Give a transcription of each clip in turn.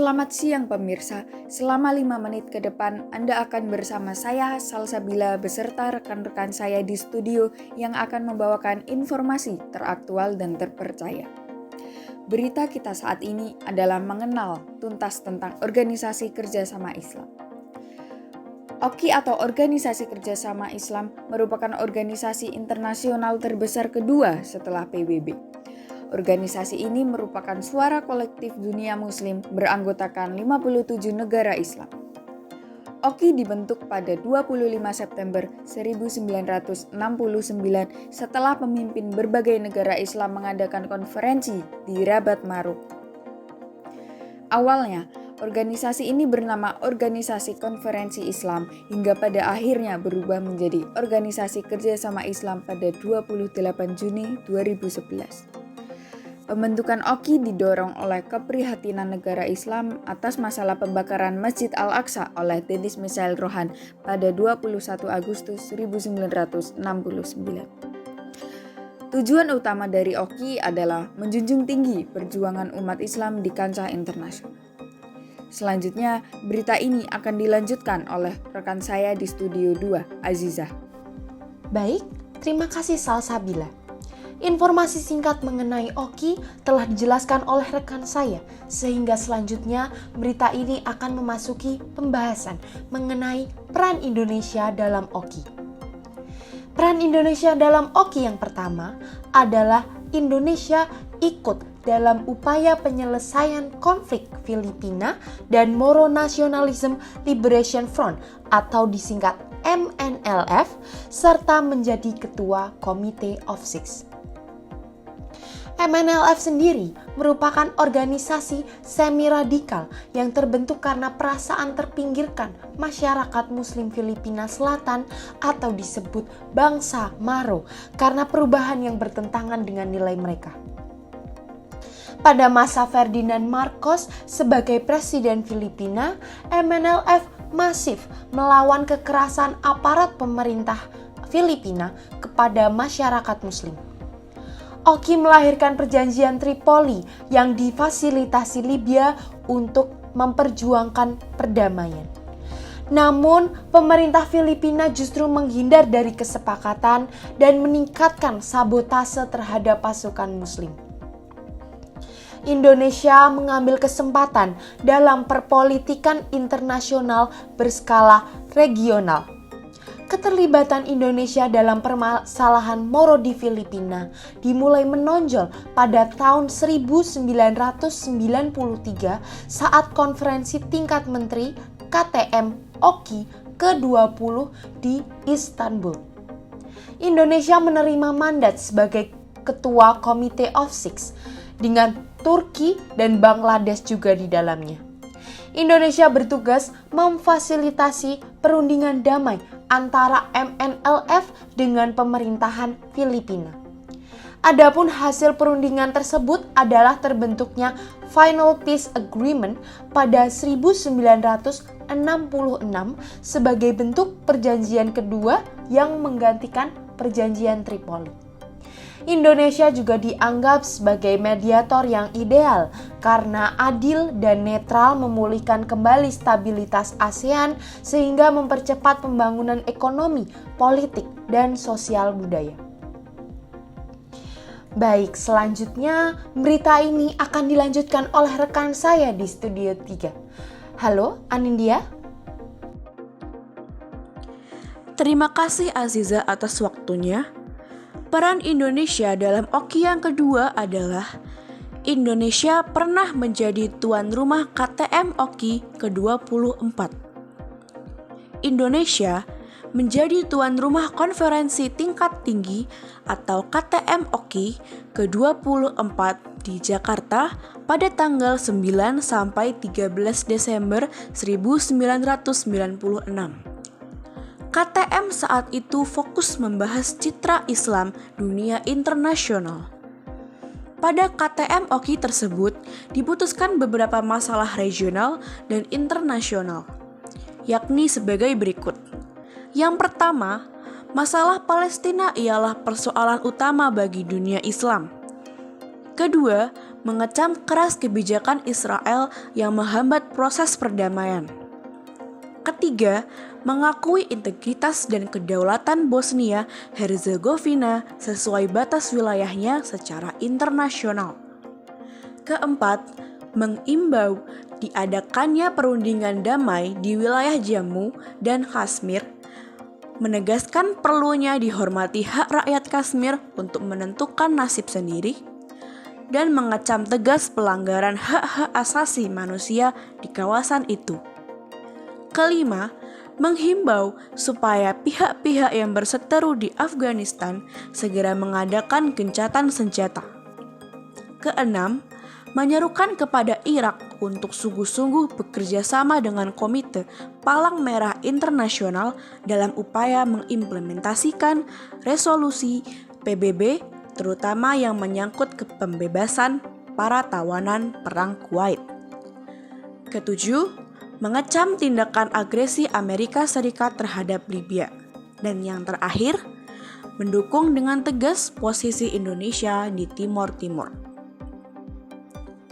Selamat siang pemirsa, selama 5 menit ke depan Anda akan bersama saya Salsabila beserta rekan-rekan saya di studio yang akan membawakan informasi teraktual dan terpercaya. Berita kita saat ini adalah mengenal tuntas tentang Organisasi Kerjasama Islam. OKI atau Organisasi Kerjasama Islam merupakan organisasi internasional terbesar kedua setelah PBB. Organisasi ini merupakan suara kolektif dunia muslim beranggotakan 57 negara Islam. OKI dibentuk pada 25 September 1969 setelah pemimpin berbagai negara Islam mengadakan konferensi di Rabat Maroko. Awalnya, organisasi ini bernama Organisasi Konferensi Islam hingga pada akhirnya berubah menjadi Organisasi Kerjasama Islam pada 28 Juni 2011. Pembentukan OKI didorong oleh keprihatinan negara Islam atas masalah pembakaran Masjid Al-Aqsa oleh Denis Michael Rohan pada 21 Agustus 1969. Tujuan utama dari OKI adalah menjunjung tinggi perjuangan umat Islam di kancah internasional. Selanjutnya, berita ini akan dilanjutkan oleh rekan saya di Studio 2, Azizah. Baik, terima kasih Salsabila. Informasi singkat mengenai OKI telah dijelaskan oleh rekan saya, sehingga selanjutnya berita ini akan memasuki pembahasan mengenai peran Indonesia dalam OKI. Peran Indonesia dalam OKI yang pertama adalah Indonesia ikut dalam upaya penyelesaian konflik Filipina dan Moro Nationalism Liberation Front atau disingkat MNLF, serta menjadi ketua Committee of Six. MNLF sendiri merupakan organisasi semi-radikal yang terbentuk karena perasaan terpinggirkan masyarakat Muslim Filipina Selatan atau disebut bangsa Maro karena perubahan yang bertentangan dengan nilai mereka. Pada masa Ferdinand Marcos sebagai Presiden Filipina, MNLF masif melawan kekerasan aparat pemerintah Filipina kepada masyarakat Muslim. OKI melahirkan perjanjian Tripoli yang difasilitasi Libya untuk memperjuangkan perdamaian. Namun, pemerintah Filipina justru menghindar dari kesepakatan dan meningkatkan sabotase terhadap pasukan Muslim. Indonesia mengambil kesempatan dalam perpolitikan internasional berskala regional. Keterlibatan Indonesia dalam permasalahan Moro di Filipina dimulai menonjol pada tahun 1993 saat konferensi tingkat menteri KTM OKI ke-20 di Istanbul. Indonesia menerima mandat sebagai ketua Committee of Six dengan Turki dan Bangladesh juga di dalamnya. Indonesia bertugas memfasilitasi perundingan damai antara MNLF dengan pemerintahan Filipina. Adapun hasil perundingan tersebut adalah terbentuknya Final Peace Agreement pada 1966 sebagai bentuk perjanjian kedua yang menggantikan perjanjian Tripoli. Indonesia juga dianggap sebagai mediator yang ideal karena adil dan netral memulihkan kembali stabilitas ASEAN sehingga mempercepat pembangunan ekonomi, politik, dan sosial budaya. Baik, selanjutnya berita ini akan dilanjutkan oleh rekan saya di Studio 3. Halo, Anindya. Terima kasih Aziza atas waktunya. Peran Indonesia dalam OKI yang kedua adalah Indonesia pernah menjadi tuan rumah KTM OKI ke-24. Indonesia menjadi tuan rumah konferensi tingkat tinggi atau KTM OKI ke-24 di Jakarta pada tanggal 9 sampai 13 Desember 1996. KTM saat itu fokus membahas citra Islam dunia internasional. Pada KTM OKI tersebut diputuskan beberapa masalah regional dan internasional, yakni sebagai berikut. Yang pertama, masalah Palestina ialah persoalan utama bagi dunia Islam. Kedua, mengecam keras kebijakan Israel yang menghambat proses perdamaian. Ketiga, mengakui integritas dan kedaulatan Bosnia Herzegovina sesuai batas wilayahnya secara internasional. Keempat, mengimbau diadakannya perundingan damai di wilayah Jammu dan Kashmir, menegaskan perlunya dihormati hak rakyat Kashmir untuk menentukan nasib sendiri, dan mengecam tegas pelanggaran hak-hak asasi manusia di kawasan itu. Kelima, menghimbau supaya pihak-pihak yang berseteru di Afghanistan segera mengadakan gencatan senjata. Keenam, menyerukan kepada Irak untuk sungguh-sungguh bekerja sama dengan Komite Palang Merah Internasional dalam upaya mengimplementasikan resolusi PBB, terutama yang menyangkut pembebasan para tawanan perang Kuwait. Ketujuh, mengecam tindakan agresi Amerika Serikat terhadap Libya. Dan yang terakhir, mendukung dengan tegas posisi Indonesia di Timor Timur.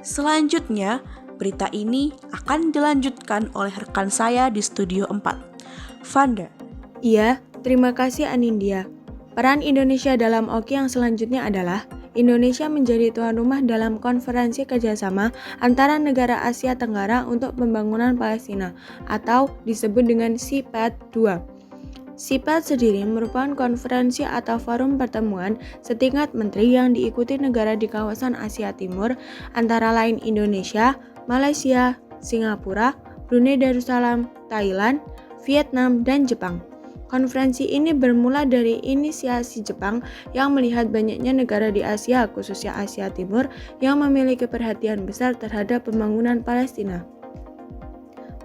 Selanjutnya, berita ini akan dilanjutkan oleh rekan saya di Studio 4, Vanda. Iya, terima kasih Anindya. Peran Indonesia dalam OKI yang selanjutnya adalah Indonesia menjadi tuan rumah dalam konferensi kerjasama antara negara Asia Tenggara untuk pembangunan Palestina atau disebut dengan CPAT-2. CPAT sendiri merupakan konferensi atau forum pertemuan setingkat menteri yang diikuti negara di kawasan Asia Timur antara lain Indonesia, Malaysia, Singapura, Brunei Darussalam, Thailand, Vietnam, dan Jepang. Konferensi ini bermula dari inisiasi Jepang yang melihat banyaknya negara di Asia, khususnya Asia Timur, yang memiliki perhatian besar terhadap pembangunan Palestina.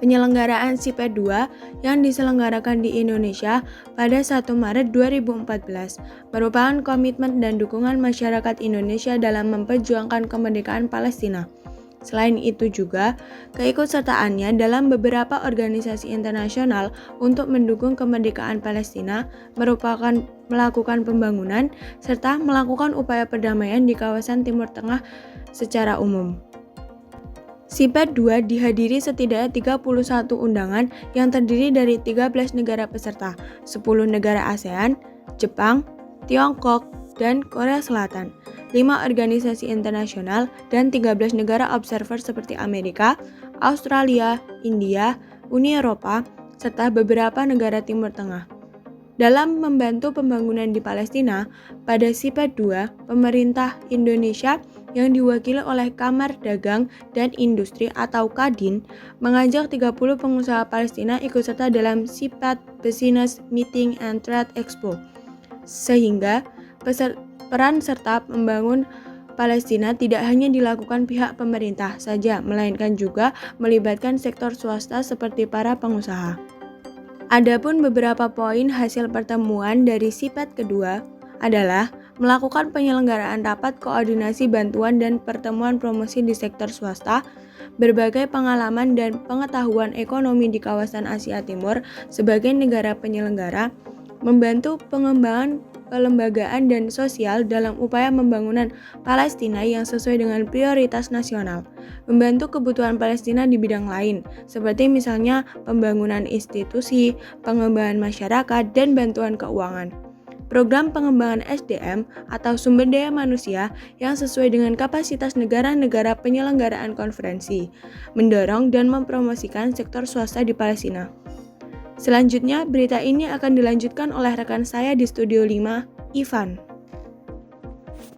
Penyelenggaraan CPAT-2 yang diselenggarakan di Indonesia pada 1 Maret 2014 merupakan komitmen dan dukungan masyarakat Indonesia dalam memperjuangkan kemerdekaan Palestina. Selain itu juga, keikutsertaannya dalam beberapa organisasi internasional untuk mendukung kemerdekaan Palestina merupakan melakukan pembangunan serta melakukan upaya perdamaian di kawasan Timur Tengah secara umum. CPAT-2 dihadiri setidaknya 31 undangan yang terdiri dari 13 negara peserta, 10 negara ASEAN, Jepang, Tiongkok, dan Korea Selatan, 5 organisasi internasional, dan 13 negara observer seperti Amerika, Australia, India, Uni Eropa, serta beberapa negara Timur Tengah. Dalam membantu pembangunan di Palestina, pada CPAT-2, pemerintah Indonesia yang diwakili oleh Kamar Dagang dan Industri atau Kadin mengajak 30 pengusaha Palestina ikut serta dalam CPAT Business Meeting and Trade Expo, sehingga peran serta membangun Palestina tidak hanya dilakukan pihak pemerintah saja, melainkan juga melibatkan sektor swasta seperti para pengusaha. Adapun beberapa poin hasil pertemuan dari CPAT kedua adalah melakukan penyelenggaraan rapat koordinasi bantuan dan pertemuan promosi di sektor swasta, berbagai pengalaman dan pengetahuan ekonomi di kawasan Asia Timur sebagai negara penyelenggara, membantu pengembangan kelembagaan dan sosial dalam upaya pembangunan Palestina yang sesuai dengan prioritas nasional, membantu kebutuhan Palestina di bidang lain, seperti misalnya pembangunan institusi, pengembangan masyarakat, dan bantuan keuangan. Program pengembangan SDM atau sumber daya manusia yang sesuai dengan kapasitas negara-negara penyelenggaraan konferensi, mendorong dan mempromosikan sektor swasta di Palestina. Selanjutnya, berita ini akan dilanjutkan oleh rekan saya di Studio 5, Ivan.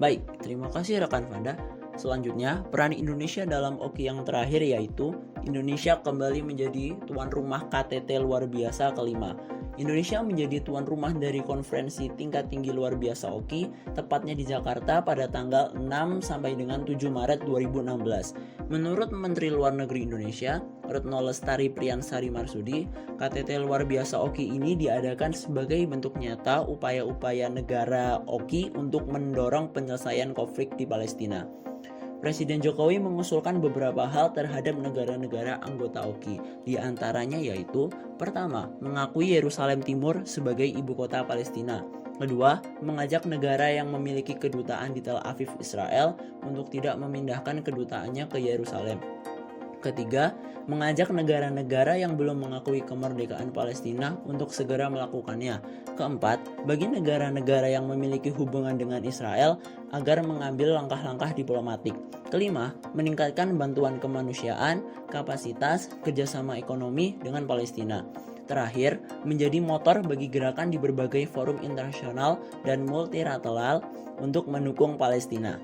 Baik, terima kasih rekan Vanda. Selanjutnya, peran Indonesia dalam OKI yang terakhir yaitu Indonesia kembali menjadi tuan rumah KTT luar biasa kelima. Indonesia menjadi tuan rumah dari konferensi tingkat tinggi luar biasa OKI, tepatnya di Jakarta pada tanggal 6 sampai dengan 7 Maret 2016. Menurut Menteri Luar Negeri Indonesia, Retno Lestari Priyansari Marsudi, KTT luar biasa OKI ini diadakan sebagai bentuk nyata upaya-upaya negara OKI untuk mendorong penyelesaian konflik di Palestina. Presiden Jokowi mengusulkan beberapa hal terhadap negara-negara anggota OKI. Di antaranya yaitu, pertama, mengakui Yerusalem Timur sebagai ibu kota Palestina. Kedua, mengajak negara yang memiliki kedutaan di Tel Aviv, Israel untuk tidak memindahkan kedutaannya ke Yerusalem. Ketiga, mengajak negara-negara yang belum mengakui kemerdekaan Palestina untuk segera melakukannya. Keempat, bagi negara-negara yang memiliki hubungan dengan Israel agar mengambil langkah-langkah diplomatik. Kelima, meningkatkan bantuan kemanusiaan, kapasitas, kerjasama ekonomi dengan Palestina. Terakhir, menjadi motor bagi gerakan di berbagai forum internasional dan multilateral untuk mendukung Palestina.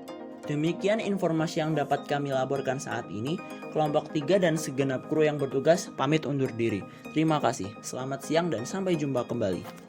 Demikian informasi yang dapat kami laporkan saat ini. Kelompok 3 dan segenap kru yang bertugas pamit undur diri. Terima kasih, selamat siang dan sampai jumpa kembali.